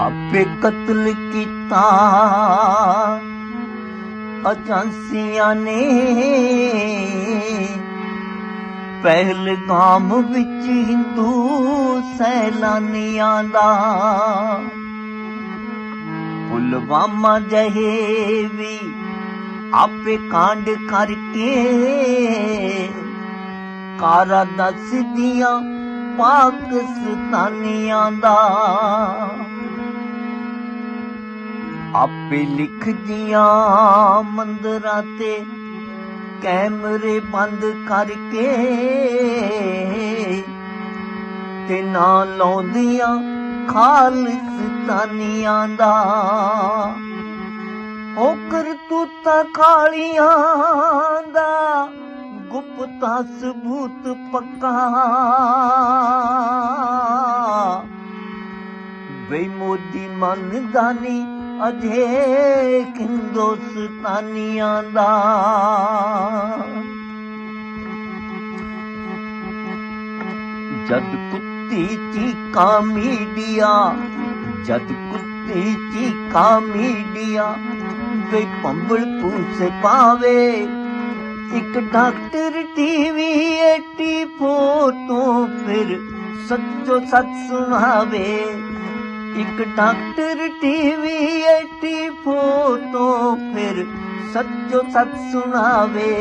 आपे कत्ल कीता एजेंसियां ने पहलगाम विच हिंदू सैलानियां दा पुलवामा जहे भी आपे कांड करके कारा दस दियां पाकिस्तानियां दा आपे लिख दियां मंदिरां ते कैमरे बंद करके ते ना लाउंदियां खालिस्तानियां दा ओ करतूतां कालियां दा गुप्ता सबूत पक्का वे मोदी मनदा नी अजे हिंदुस्तानियां दा जद कुत्ती चीका मीडिया जद कुत्ती चीका मीडिया वे पंबल पूसे पावे एक डॉक्टर टीवी 84 तो फिर सच्चो सच सुनावे एक डॉक्टर टीवी 84 तो फिर सच्चो सच सुनावे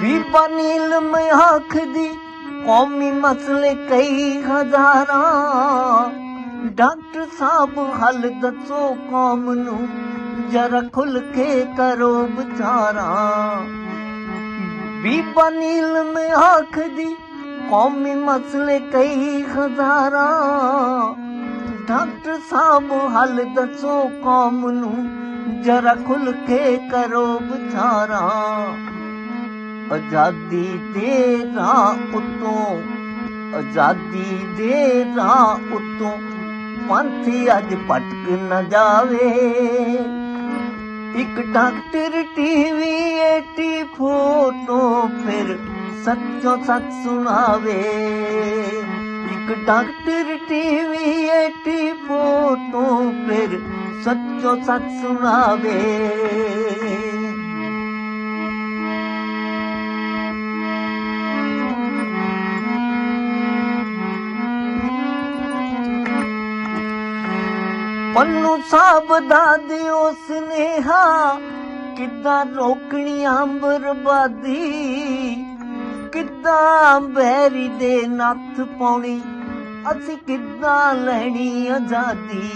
बीबा नीलम आखदी कौमी मसले कई हजारा डॉक्टर साहब हल दसो कौम नू जरा खुल के करो विचारा बीबा नीलम आखदी कौमी मसले कई हजारा डॉक्टर साहब हल दसो कौम नू जरा खुल के करो विचारा आजादी दे राह उतों आजादी दे राह उतों पंथी अज भटक न जावे एक डॉक्टर टीवी 84 तो फिर सच्चो सच सुनावे एक डॉक्टर टीवी 84 तो फिर सच्चो सच सुनावे पन्नू साहब दा दियो स्नेहा किद्दां रोकनी बर्बादी किद्दां बैरी दे नत्थ पाउणी असी किद्दां लैनी आजादी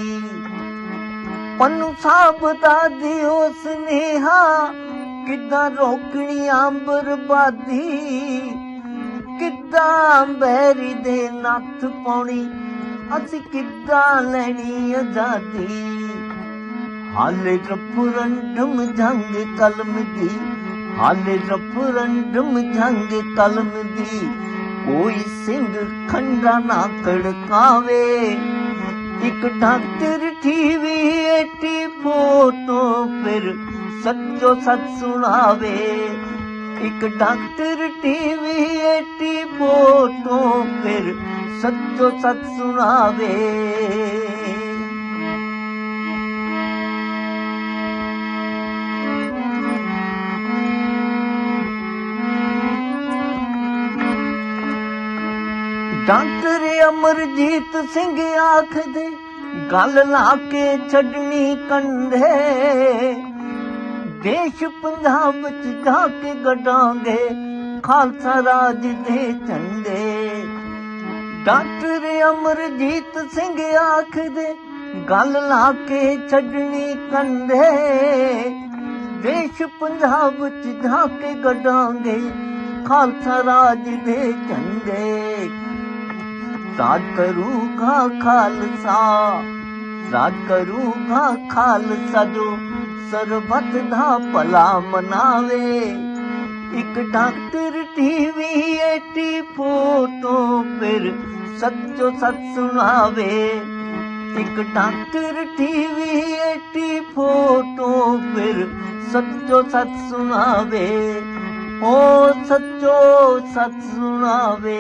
पन्नू साहब दा दियो स्नेहा किद्दां रोकनी बर्बादी किद्दां बैरी दे नत्थ पाउणी असी किद्दां लैनी आजादी हाले रफरंडम जंग कलम दी हाले रफरंडम जंग कलम दी कोई सिंह खंडा ना कड़कावे एक डॉक्टर टीवी 84 तो फिर सच्चो सच सुनावे एक डॉक्टर टीवी 84 तो फिर सच्चो सच सुनावे डॉक्टर अमरजीत सिंह आखदे गल ला के छड़नी कंधे देश पंजाब च जाके गडांगे खालसा राज दे झंडे डॉक्टर अमरजीत सिंह आखदे गल ला के छड़नी कंधे देश पंजाब च जाके गडांगे खालसा राज दे झंडे राज करूगा खालसा राज करूगा खालसा जो सरबत दा भला मनावे एक डॉक्टर टीवी 84 तो फिर सच्चो सच सुनावे एक डॉक्टर टीवी 84 तो ਸੱਚੋ ਸੱਚ ਸੁਣਾਵੇ, ਓ ਸੱਚੋ ਸੱਚ ਸੁਣਾਵੇ।